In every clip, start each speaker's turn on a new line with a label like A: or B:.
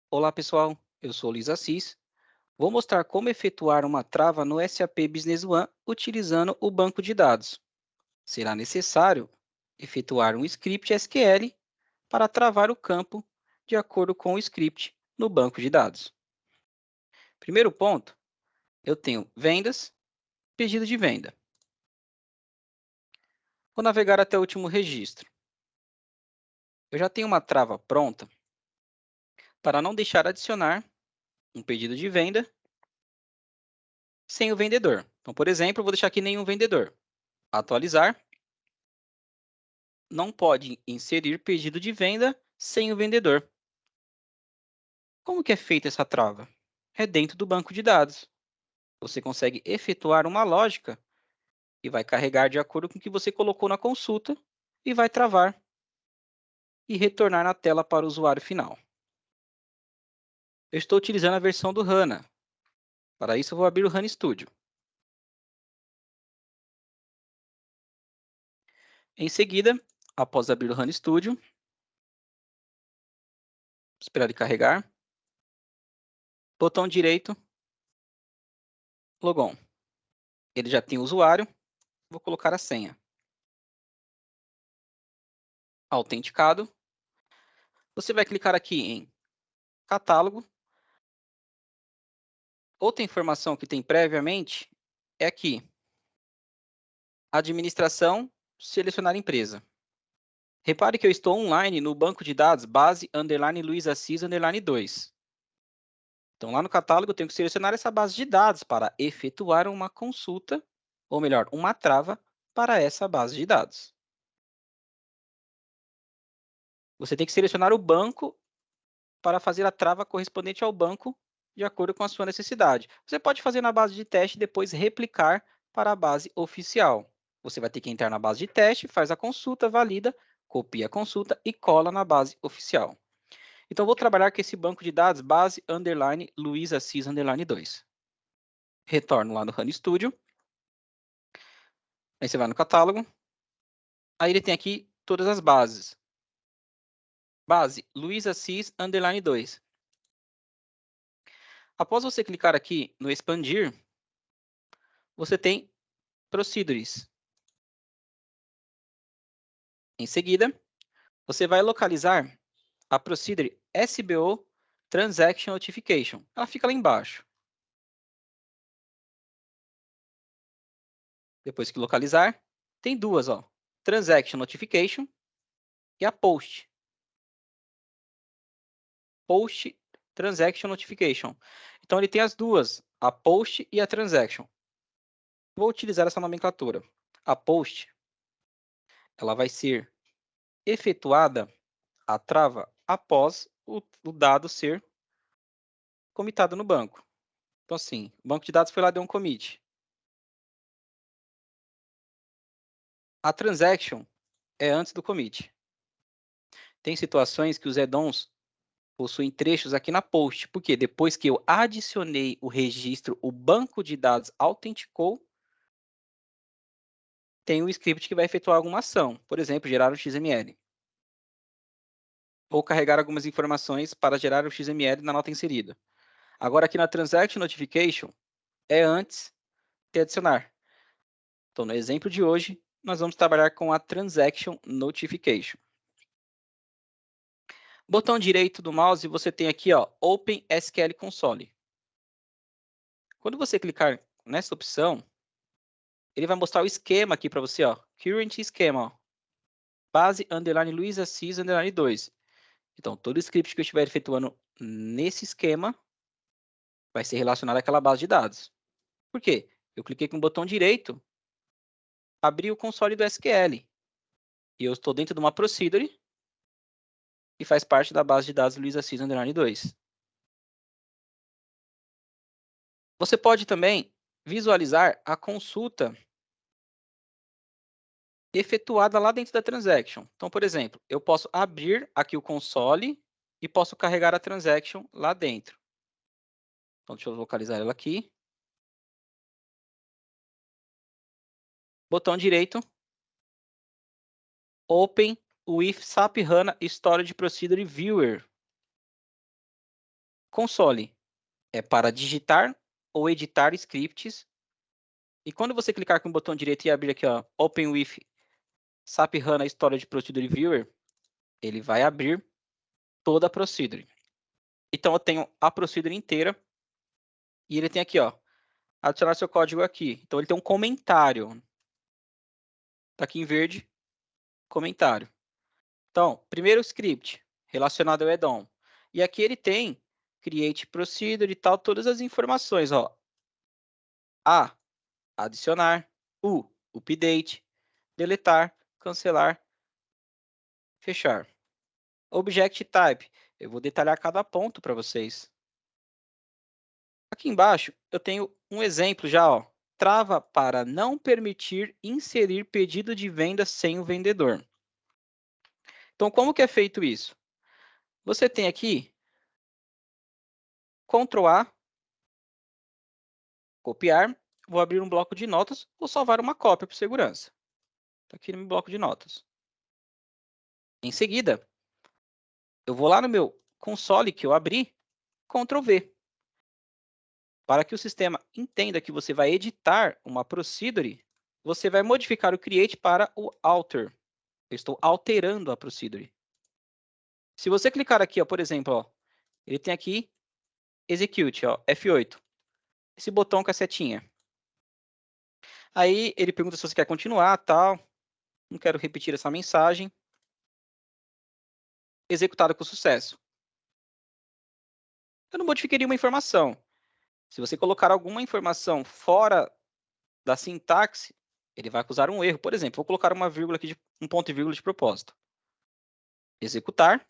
A: Olá, pessoal. Eu sou Luiz Assis. Vou mostrar como efetuar uma trava no SAP Business One utilizando o banco de dados. Será necessário efetuar um script SQL para travar o campo de acordo com o script no banco de dados. Primeiro ponto, eu tenho vendas, pedido de venda. Vou navegar até o último registro. Eu já tenho uma trava pronta para não deixar adicionar um pedido de venda sem o vendedor. Então, por exemplo, eu vou deixar aqui nenhum vendedor. Atualizar. Não pode inserir pedido de venda sem o vendedor. Como que é feita essa trava? É dentro do banco de dados. Você consegue efetuar uma lógica e vai carregar de acordo com o que você colocou na consulta e vai travar e retornar na tela para o usuário final. Eu estou utilizando a versão do HANA. Para isso, eu vou abrir o HANA Studio. Em seguida, após abrir o HANA Studio, esperar ele carregar, botão direito, Logon. Ele já tem o usuário, vou colocar a senha. Autenticado. Você vai clicar aqui em Catálogo. Outra informação que tem previamente é aqui, administração, selecionar empresa. Repare que eu estou online no banco de dados base underline Luiz Assis underline 2. Então, lá no catálogo, eu tenho que selecionar essa base de dados para efetuar uma consulta, ou melhor, uma trava para essa base de dados. Você tem que selecionar o banco para fazer a trava correspondente ao banco de acordo com a sua necessidade. Você pode fazer na base de teste e depois replicar para a base oficial. Você vai ter que entrar na base de teste, faz a consulta, valida, copia a consulta e cola na base oficial. Então, vou trabalhar com esse banco de dados base underline Luiz Assis underline 2. Retorno lá no HANA Studio. Aí você vai no catálogo. Aí ele tem aqui todas as bases. Base Luiz Assis underline 2. Após você clicar aqui no expandir, você tem Procedures. Em seguida, você vai localizar a Procedure SBO Transaction Notification. Ela fica lá embaixo. Depois que localizar, tem duas, ó, Transaction Notification e a Post. Post Transaction Notification. Então, ele tem as duas, a Post e a Transaction. Vou utilizar essa nomenclatura. A Post, ela vai ser efetuada a trava após o dado ser comitado no banco. Então, assim, o banco de dados foi lá e deu um commit. A transaction é antes do commit. Tem situações que os add-ons possuem trechos aqui na post, porque depois que eu adicionei o registro, o banco de dados autenticou, tem um script que vai efetuar alguma ação, por exemplo, gerar o XML. Ou carregar algumas informações para gerar o XML na nota inserida. Agora, aqui na Transaction Notification, é antes de adicionar. Então, no exemplo de hoje, nós vamos trabalhar com a Transaction Notification. Botão direito do mouse, você tem aqui, ó, Open SQL Console. Quando você clicar nessa opção, ele vai mostrar o esquema aqui para você, ó, Current Schema, ó, base underline Luiz Assis underline 2. Então, todo script que eu estiver efetuando nesse esquema vai ser relacionado àquela base de dados. Por quê? Eu cliquei com o botão direito, abri o console do SQL, e eu estou dentro de uma procedure e faz parte da base de dados Luiz Assis underline 2. Você pode também visualizar a consulta efetuada lá dentro da transaction. Então, por exemplo, eu posso abrir aqui o console e posso carregar a transaction lá dentro. Então, deixa eu localizar ela aqui. Botão direito, Open with SAP HANA Storage Procedure Viewer. Console é para digitar ou editar scripts. E quando você clicar com o botão direito e abrir aqui, ó, Open with SAP HANA Storage Procedure Viewer, ele vai abrir toda a procedure. Então, eu tenho a procedure inteira. E ele tem aqui, ó, adicionar seu código aqui. Então, ele tem um comentário. Tá aqui em verde, comentário. Então, primeiro script relacionado ao add-on. E aqui ele tem create procedure e tal, todas as informações, ó. A, adicionar. U, update. Deletar, cancelar, fechar. Object type. Eu vou detalhar cada ponto para vocês. Aqui embaixo, eu tenho um exemplo já, ó. Trava para não permitir inserir pedido de venda sem o vendedor. Então, como que é feito isso? Você tem aqui Ctrl A, copiar, vou abrir um bloco de notas, vou salvar uma cópia por segurança. Está aqui no meu bloco de notas. Em seguida, eu vou lá no meu console que eu abri, Ctrl V. Para que o sistema entenda que você vai editar uma procedure, você vai modificar o create para o alter. Eu estou alterando a procedure. Se você clicar aqui, ó, por exemplo, ó, ele tem aqui execute, ó, F8. Esse botão com a setinha. Aí ele pergunta se você quer continuar, tal. Não quero repetir essa mensagem. Executado com sucesso. Eu não modificaria uma informação. Se você colocar alguma informação fora da sintaxe, ele vai acusar um erro. Por exemplo, vou colocar uma vírgula aqui, um ponto e vírgula de propósito. Executar.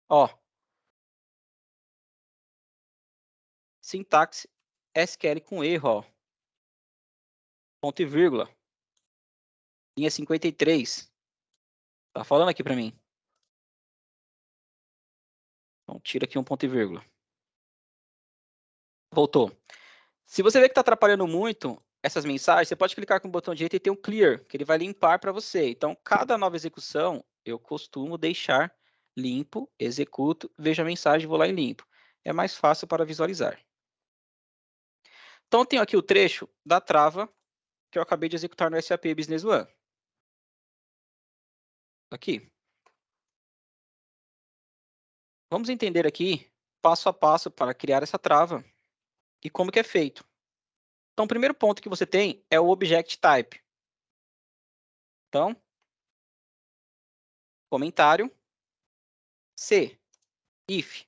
A: Ó. Sintaxe SQL com erro, ó. Ponto e vírgula. Linha 53. Tá falando aqui para mim. Então, tira aqui um ponto e vírgula. Voltou. Se você vê que está atrapalhando muito essas mensagens, você pode clicar com o botão direito e ter um clear, que ele vai limpar para você. Então, cada nova execução, eu costumo deixar limpo, executo, vejo a mensagem, vou lá e limpo. É mais fácil para visualizar. Então, eu tenho aqui o trecho da trava que eu acabei de executar no SAP Business One. Aqui. Vamos entender aqui, passo a passo, para criar essa trava e como que é feito. Então, o primeiro ponto que você tem é o Object Type. Então, comentário, C, if.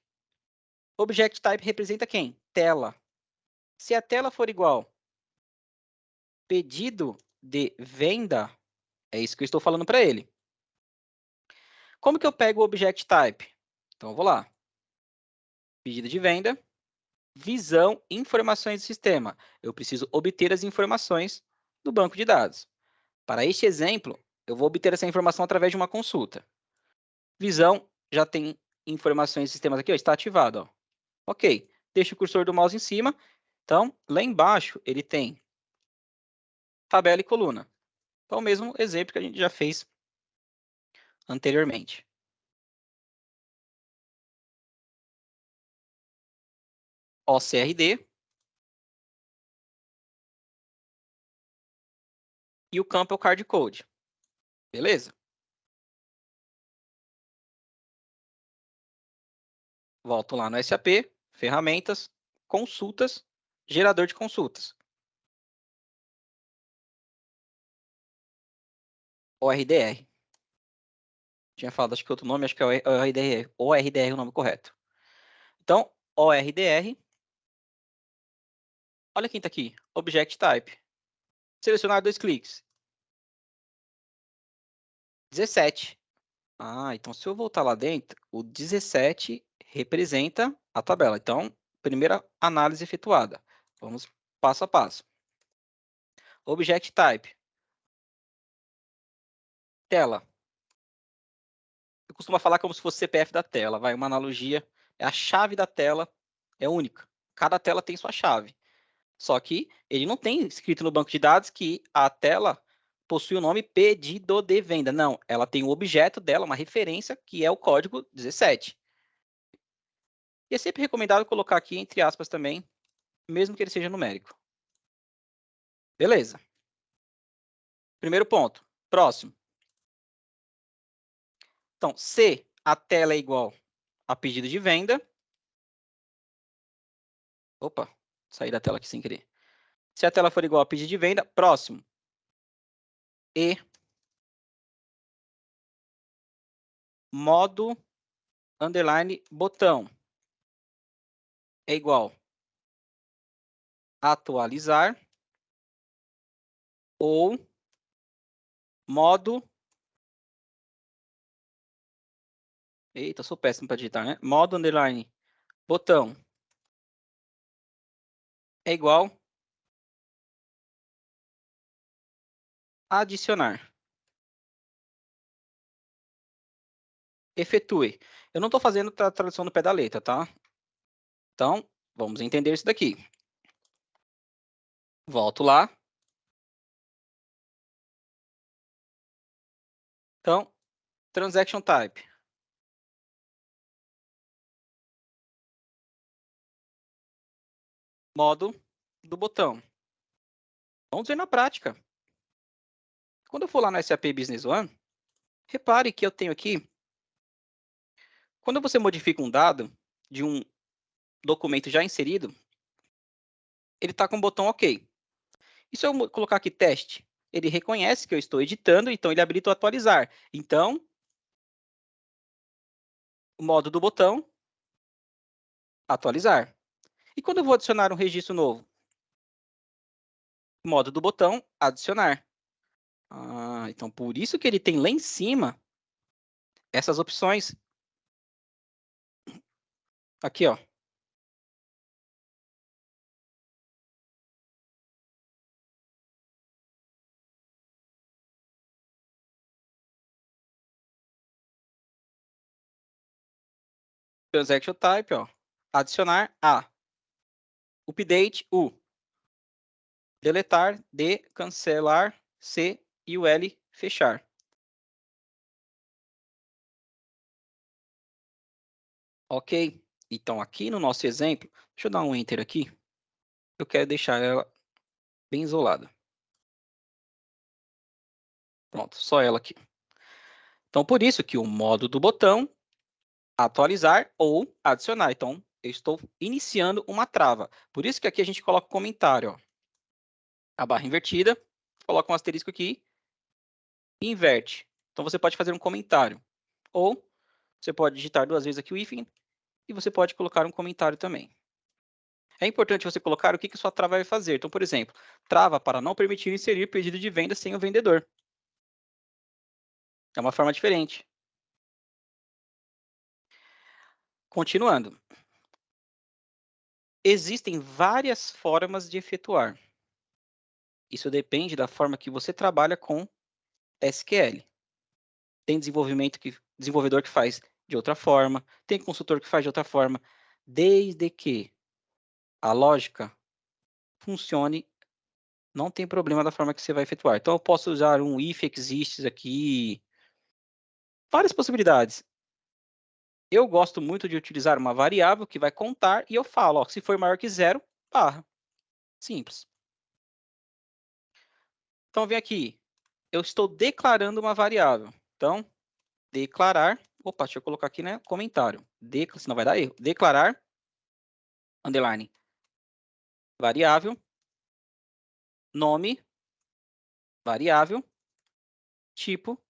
A: Object Type representa quem? Tela. Se a tela for igual pedido de venda, é isso que eu estou falando para ele. Como que eu pego o Object Type? Então, eu vou lá. Pedido de venda, visão, informações do sistema. Eu preciso obter as informações do banco de dados. Para este exemplo, eu vou obter essa informação através de uma consulta. Visão, já tem informações de sistemas aqui, ó, está ativado. Ó. Ok, deixa o cursor do mouse em cima. Então, lá embaixo, ele tem tabela e coluna. Então, o mesmo exemplo que a gente já fez anteriormente. OCRD. E o campo é o card code. Beleza? Volto lá no SAP, ferramentas, consultas, gerador de consultas. ORDR. Tinha falado, acho que outro nome, acho que é ORDR. ORDR é o nome correto. Então, ORDR. Olha quem está aqui. Object Type. Selecionar 2 cliques. 17. Ah, então se eu voltar lá dentro, o 17 representa a tabela. Então, primeira análise efetuada. Vamos passo a passo. Object Type. Tela. Eu costumo falar como se fosse CPF da tela, vai, uma analogia. É a chave da tela, é única. Cada tela tem sua chave. Só que ele não tem escrito no banco de dados que a tela possui o nome pedido de venda. Não, ela tem o objeto dela, uma referência, que é o código 17. E é sempre recomendado colocar aqui entre aspas também, mesmo que ele seja numérico. Beleza. Primeiro ponto. Próximo. Então, se a tela é igual a pedido de venda. Opa, saí da tela aqui sem querer. Se a tela for igual a pedido de venda, próximo. E modo underline botão é igual a atualizar ou modo. Eita, sou péssimo para digitar, né? Modo underline botão é igual a adicionar. Efetue. Eu não estou fazendo a tradução do pé da letra, tá? Então, vamos entender isso daqui. Volto lá. Então, transaction type. Modo do botão. Vamos ver na prática. Quando eu for lá no SAP Business One, repare que eu tenho aqui, quando você modifica um dado de um documento já inserido, ele está com o botão OK. E se eu colocar aqui teste, ele reconhece que eu estou editando, então ele habilita o atualizar. Então, o modo do botão, atualizar. E quando eu vou adicionar um registro novo? Modo do botão, adicionar. Então por isso que ele tem lá em cima essas opções. Aqui, ó. Transaction type, ó. Adicionar A. Update U. Deletar D. Cancelar C. E o L. Fechar. Ok. Então aqui no nosso exemplo, deixa eu dar um Enter aqui. Eu quero deixar ela bem isolada. Pronto, só ela aqui. Então, por isso que o modo do botão, atualizar ou adicionar. Então, eu estou iniciando uma trava. Por isso que aqui a gente coloca o comentário. Ó. A barra invertida, coloca um asterisco aqui e inverte. Então, você pode fazer um comentário. Ou você pode digitar 2 vezes aqui o hífen e você pode colocar um comentário também. É importante você colocar o que a sua trava vai fazer. Então, por exemplo, trava para não permitir inserir pedido de venda sem o vendedor. É uma forma diferente. Continuando. Existem várias formas de efetuar. Isso depende da forma que você trabalha com SQL. Tem desenvolvedor que faz de outra forma, tem consultor que faz de outra forma, desde que a lógica funcione, não tem problema da forma que você vai efetuar. Então, eu posso usar um if exists aqui, várias possibilidades. Eu gosto muito de utilizar uma variável que vai contar e eu falo, ó, se for maior que 0, barra. Simples. Então, vem aqui. Eu estou declarando uma variável. Então, declarar. Opa, deixa eu colocar aqui, né? Comentário. Senão vai dar erro. Declarar, underline, variável, nome, variável, tipo,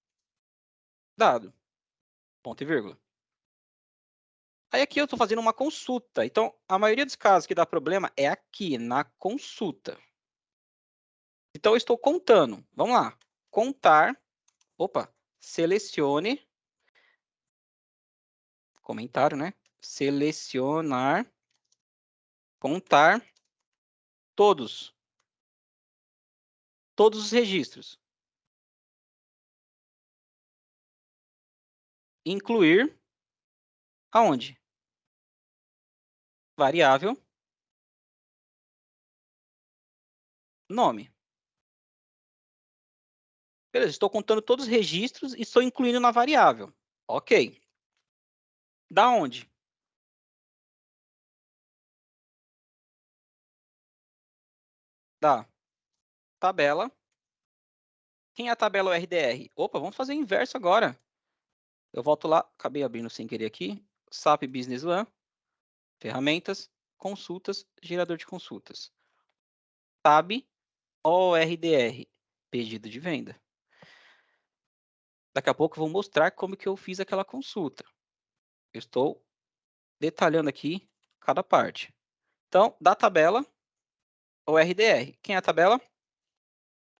A: dado, ponto e vírgula. Aí aqui eu estou fazendo uma consulta. Então, a maioria dos casos que dá problema é aqui, na consulta. Então, eu estou contando. Vamos lá. Contar. Opa, selecione. Comentário, né? Selecionar. Contar todos. Todos os registros. Incluir aonde? Variável, nome. Beleza, estou contando todos os registros e estou incluindo na variável. Ok. Da onde? da tabela. Quem é a tabela URDR? Opa, vamos fazer o inverso agora. Eu volto lá, acabei abrindo sem querer aqui. SAP Business One, ferramentas, consultas, gerador de consultas. Tab ORDR, pedido de venda. Daqui a pouco eu vou mostrar como que eu fiz aquela consulta. Eu estou detalhando aqui cada parte. Então, da tabela ORDR. Quem é a tabela?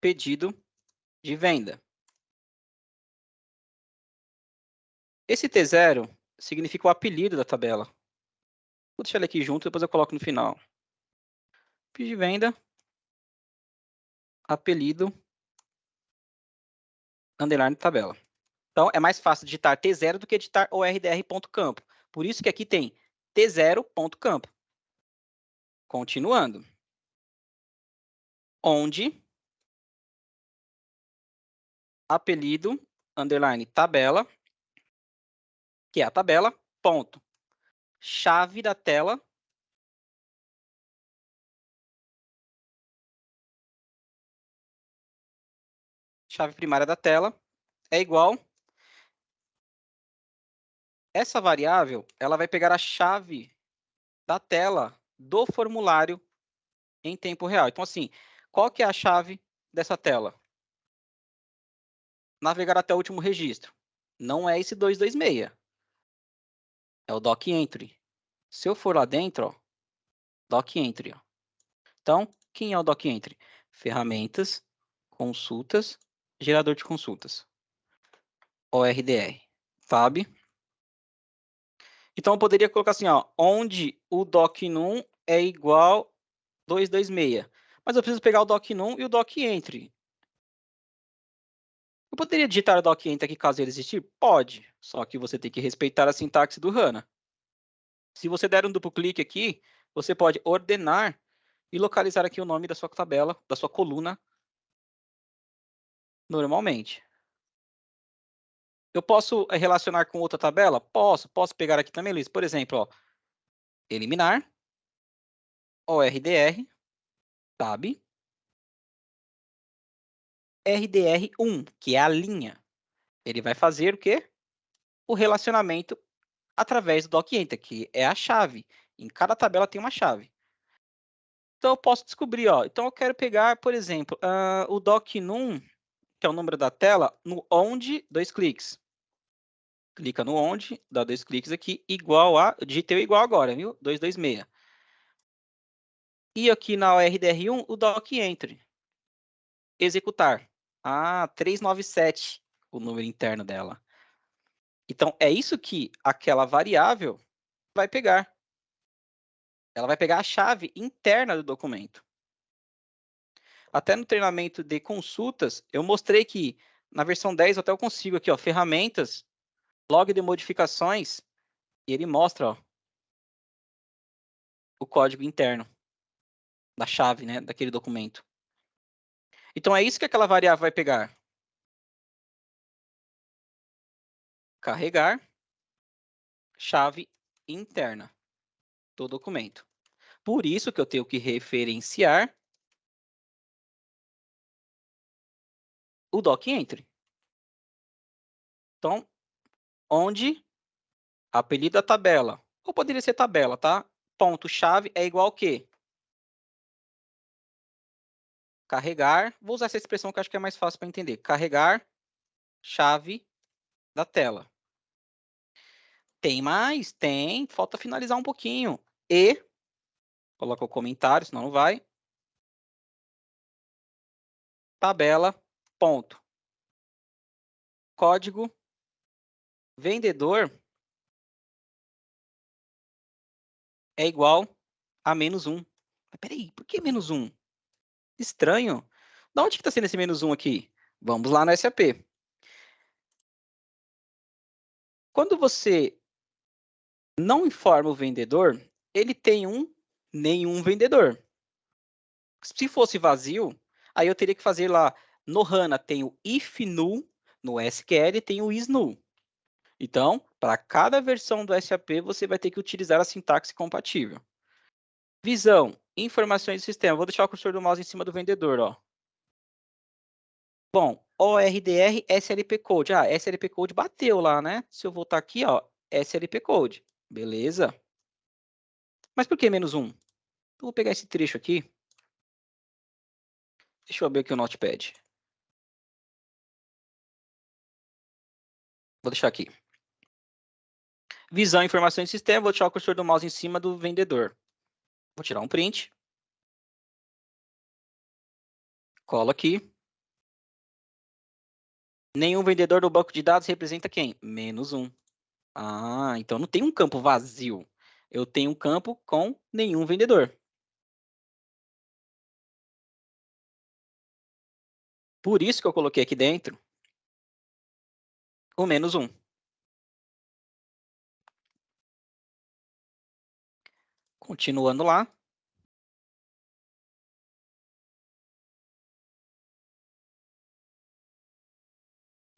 A: Pedido de venda. Esse T0 significa o apelido da tabela. Vou deixar ele aqui junto, depois eu coloco no final. Pedido de venda, apelido, underline tabela. Então, é mais fácil digitar T0 do que digitar ordr.campo. Por isso que aqui tem T0.campo. Continuando. Onde apelido, underline tabela, que é a tabela, ponto. Chave da tela, chave primária da tela, é igual. Essa variável, ela vai pegar a chave da tela do formulário em tempo real. Então, assim, qual que é a chave dessa tela? Navegar até o último registro. Não é esse 226. É o doc entry. Se eu for lá dentro, ó, doc entry. Ó. Então, quem é o doc entry? Ferramentas, consultas, gerador de consultas. ORDR. Tab. Então, eu poderia colocar assim, ó, onde o doc_num é igual 226. Mas eu preciso pegar o doc_num e o doc entry. Eu poderia digitar o doc entry aqui caso ele existir? Pode, só que você tem que respeitar a sintaxe do HANA. Se você der um duplo clique aqui, você pode ordenar e localizar aqui o nome da sua tabela, da sua coluna, normalmente. Eu posso relacionar com outra tabela? Posso. Posso pegar aqui também, Luiz. Por exemplo, ó, eliminar, ORDR, tab, RDR1, que é a linha. Ele vai fazer o quê? O relacionamento através do docenter, que é a chave. Em cada tabela tem uma chave. Então, eu posso descobrir, ó. Então, eu quero pegar, por exemplo, o doc_num, que é o número da tela, no onde, 2 cliques. Clica no onde, dá 2 cliques aqui, igual a, eu digitei o igual agora, viu? 226. E aqui na ORDR1, o docenter. Executar. 397, o número interno dela. Então, é isso que aquela variável vai pegar. Ela vai pegar a chave interna do documento. Até no treinamento de consultas, eu mostrei que na versão 10 até eu consigo aqui, ó, ferramentas, log de modificações, e ele mostra, ó, o código interno da chave, né, daquele documento. Então, é isso que aquela variável vai pegar. Carregar chave interna do documento. Por isso que eu tenho que referenciar o docentry. Então, onde apelido da tabela, ou poderia ser tabela, tá? Ponto chave é igual ao quê? Carregar, vou usar essa expressão que eu acho que é mais fácil para entender. Carregar chave da tela. Tem mais? Tem, falta finalizar um pouquinho. E, coloca o comentário, senão não vai. Tabela, ponto. Código vendedor é igual a -1. Mas peraí, por que -1? Estranho. De onde que está sendo esse -1 aqui? Vamos lá no SAP. Quando você não informa o vendedor, ele tem nenhum vendedor. Se fosse vazio, aí eu teria que fazer lá, no HANA tem o if null, no SQL tem o is null. Então, para cada versão do SAP, você vai ter que utilizar a sintaxe compatível. Visão, Informações do sistema. Vou deixar o cursor do mouse em cima do vendedor, ó. Bom, ORDR SLP Code. Ah, SLP Code bateu lá, né? Se eu voltar aqui, ó, SLP Code. Beleza. Mas por que -1? Eu vou pegar esse trecho aqui. Deixa eu abrir aqui o Notepad. Vou deixar aqui. Visão, informações do sistema. Vou deixar o cursor do mouse em cima do vendedor. Vou tirar um print. Colo aqui. Nenhum vendedor do banco de dados representa quem? -1. Ah, então não tem um campo vazio. Eu tenho um campo com nenhum vendedor. Por isso que eu coloquei aqui dentro o -1. Continuando lá.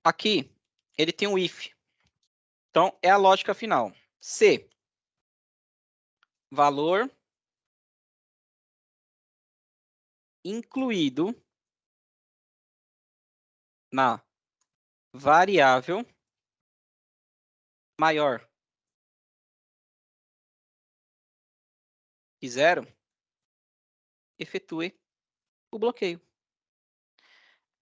A: Aqui, ele tem um if. Então, é a lógica final. Se valor incluído na variável maior que 0, efetue o bloqueio.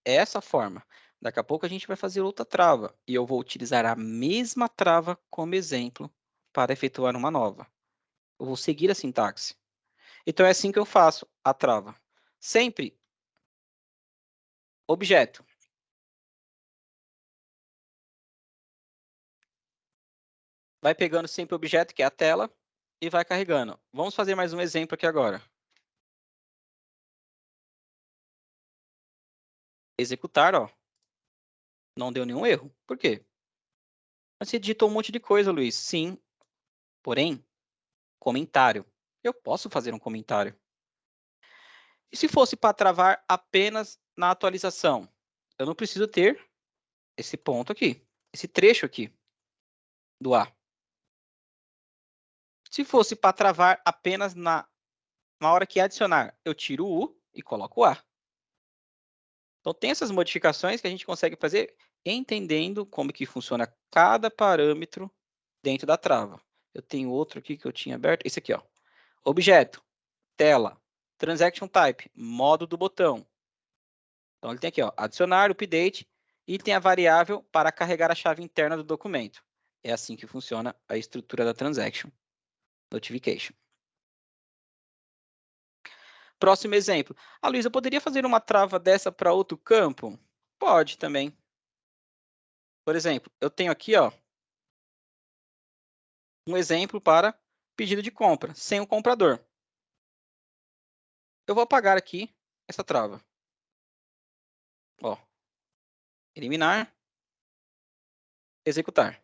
A: É essa forma. Daqui a pouco a gente vai fazer outra trava. E eu vou utilizar a mesma trava como exemplo para efetuar uma nova. Eu vou seguir a sintaxe. Então, é assim que eu faço a trava. Sempre objeto. Vai pegando sempre o objeto, que é a tela, e vai carregando. Vamos fazer mais um exemplo aqui agora. Executar, ó. Não deu nenhum erro. Por quê? Você digitou um monte de coisa, Luiz. Sim, porém, comentário. Eu posso fazer um comentário. E se fosse para travar apenas na atualização? Eu não preciso ter esse ponto aqui, esse trecho aqui do A. Se fosse para travar apenas na hora que adicionar, eu tiro o U e coloco o A. Então, tem essas modificações que a gente consegue fazer entendendo como que funciona cada parâmetro dentro da trava. Eu tenho outro aqui que eu tinha aberto, esse aqui, ó. Objeto, tela, transaction type, modo do botão. Então, ele tem aqui, ó, adicionar, update, e tem a variável para carregar a chave interna do documento. É assim que funciona a estrutura da transaction notification. Próximo exemplo. Ah, Luiz, eu poderia fazer uma trava dessa para outro campo? Pode também. Por exemplo, eu tenho aqui, ó, um exemplo para pedido de compra, sem o comprador. Eu vou apagar aqui essa trava. Ó, eliminar, executar.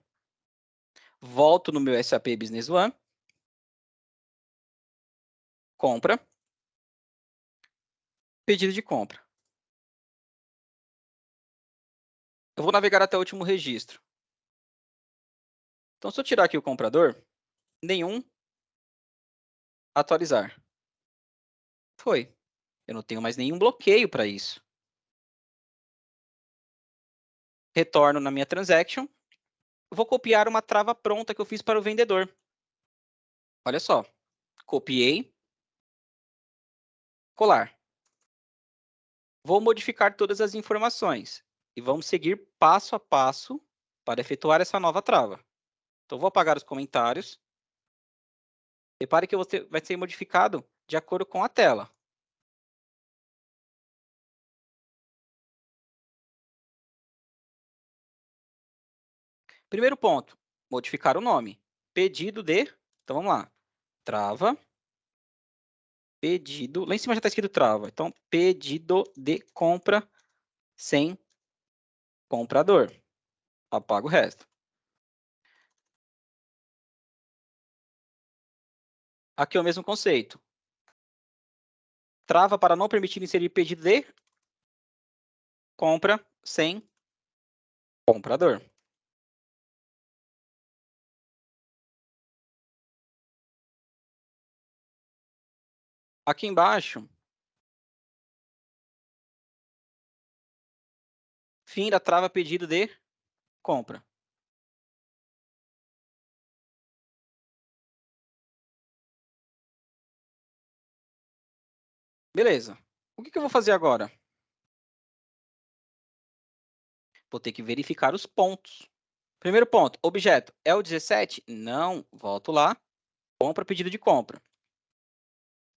A: Volto no meu SAP Business One, compra, pedido de compra. Eu vou navegar até o último registro. Então, se eu tirar aqui o comprador, nenhum, atualizar. Foi. Eu não tenho mais nenhum bloqueio para isso. Retorno na minha transaction. Vou copiar uma trava pronta que eu fiz para o vendedor. Olha só. Copiei. Colar. Vou modificar todas as informações. E vamos seguir passo a passo para efetuar essa nova trava. Então, vou apagar os comentários. Repare que você vai ser modificado de acordo com a tela. Primeiro ponto, modificar o nome. Pedido de... Então, vamos lá. Trava. Pedido... Lá em cima já está escrito trava. Então, pedido de compra sem comprador. Apago o resto. Aqui é o mesmo conceito. Trava para não permitir inserir pedido de compra sem comprador. Aqui embaixo, fim da trava pedido de compra. Beleza. O que eu vou fazer agora? Vou ter que verificar os pontos. Primeiro ponto, objeto, é o 17? Não, volto lá, compra, pedido de compra.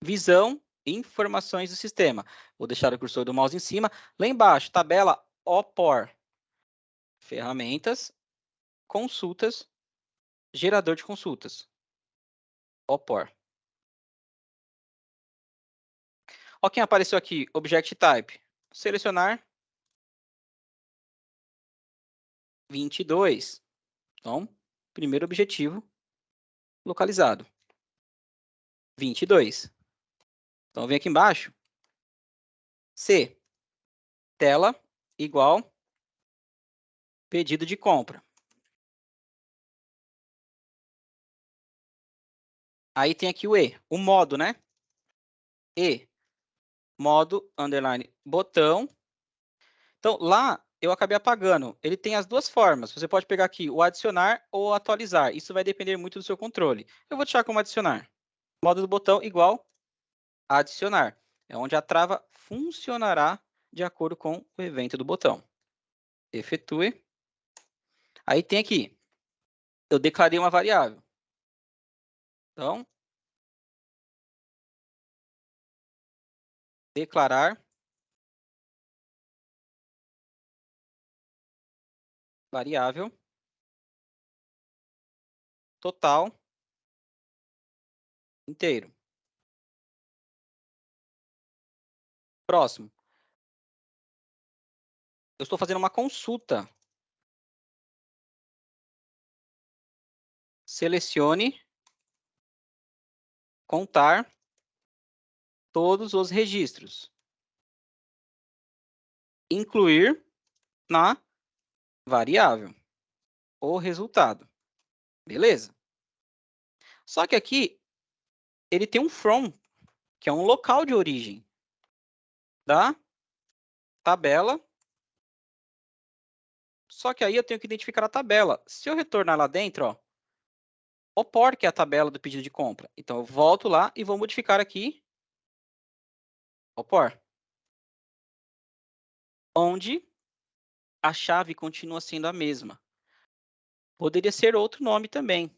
A: Visão, informações do sistema. Vou deixar o cursor do mouse em cima. Lá embaixo, tabela OPOR. Ferramentas, consultas, gerador de consultas. OPOR. Ó quem apareceu aqui, Object Type. Selecionar 22. Então, primeiro objetivo localizado. 22. Então, vem aqui embaixo. C. Tela igual pedido de compra. Aí tem aqui o E, o modo, né? E, modo, underline, botão. Então, lá eu acabei apagando. Ele tem as duas formas. Você pode pegar aqui o adicionar ou atualizar. Isso vai depender muito do seu controle. Eu vou deixar como adicionar. Modo do botão igual adicionar. É onde a trava funcionará de acordo com o evento do botão. Efetue. Aí tem aqui, eu declarei uma variável. Então, declarar variável total inteiro. Próximo. Eu estou fazendo uma consulta. Selecione contar todos os registros. Incluir na variável o resultado. Beleza? Só que aqui ele tem um from, que é um local de origem da tabela. Só que aí eu tenho que identificar a tabela. Se eu retornar lá dentro, ó, OPOR, que é a tabela do pedido de compra. Então, eu volto lá e vou modificar aqui OPOR. Onde a chave continua sendo a mesma. Poderia ser outro nome também.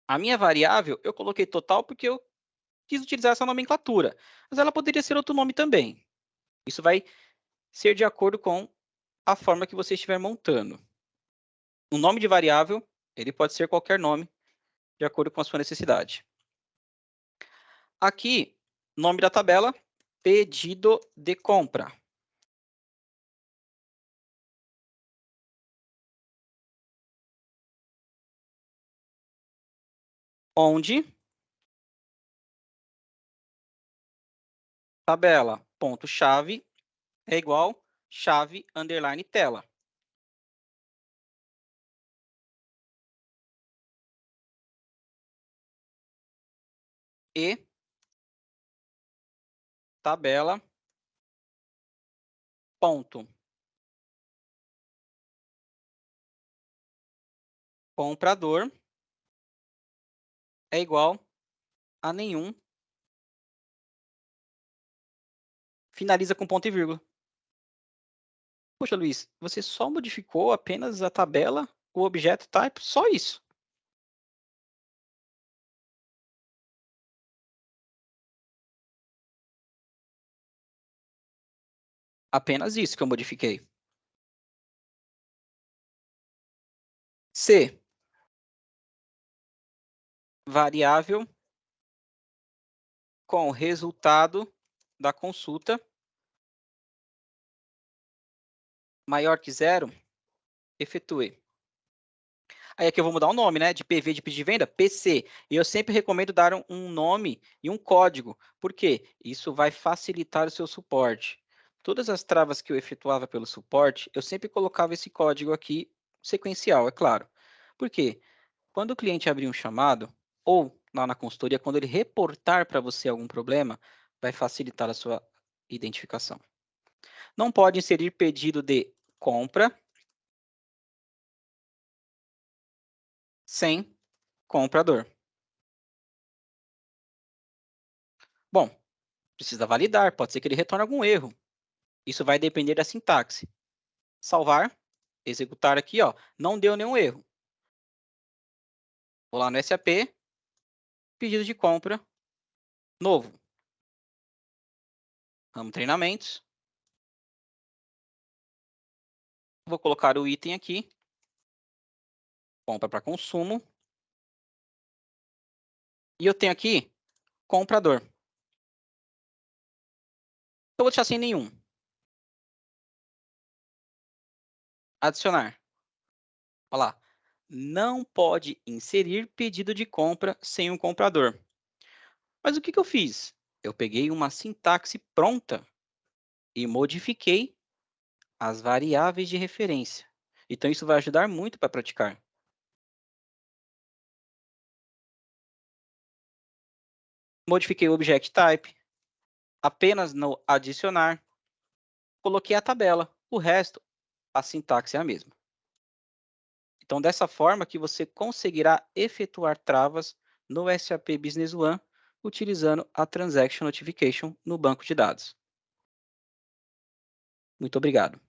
A: A minha variável, eu coloquei total porque eu quis utilizar essa nomenclatura. Mas ela poderia ser outro nome também. Isso vai ser de acordo com a forma que você estiver montando. O nome de variável, ele pode ser qualquer nome, de acordo com a sua necessidade. Aqui, nome da tabela, pedido de compra. Onde tabela ponto chave é igual chave underline tela. E tabela ponto comprador é igual a nenhum. Finaliza com ponto e vírgula. Poxa, Luiz, você só modificou apenas a tabela, o objeto type, só isso. Apenas isso que eu modifiquei. C. Variável com o resultado da consulta maior que zero, efetue. Aí aqui eu vou mudar o nome, né? De PV de pedido de venda, PC. E eu sempre recomendo dar um nome e um código. Por quê? Isso vai facilitar o seu suporte. Todas as travas que eu efetuava pelo suporte, eu sempre colocava esse código aqui, sequencial, é claro. Por quê? Quando o cliente abrir um chamado, ou lá na consultoria, quando ele reportar para você algum problema, vai facilitar a sua identificação. Não pode inserir pedido de compra sem comprador. Bom, precisa validar, pode ser que ele retorne algum erro. Isso vai depender da sintaxe. Salvar, executar aqui, ó, não deu nenhum erro. Vou lá no SAP, pedido de compra, novo. Ramo treinamentos. Vou colocar o item aqui, compra para consumo. E eu tenho aqui comprador. Eu vou deixar sem nenhum. Adicionar. Olha lá. Não pode inserir pedido de compra sem um comprador. Mas o que eu fiz? Eu peguei uma sintaxe pronta e modifiquei as variáveis de referência. Então, isso vai ajudar muito para praticar. Modifiquei o object type, apenas no adicionar, coloquei a tabela. O resto, a sintaxe é a mesma. Então, dessa forma que você conseguirá efetuar travas no SAP Business One utilizando a Transaction Notification no banco de dados. Muito obrigado.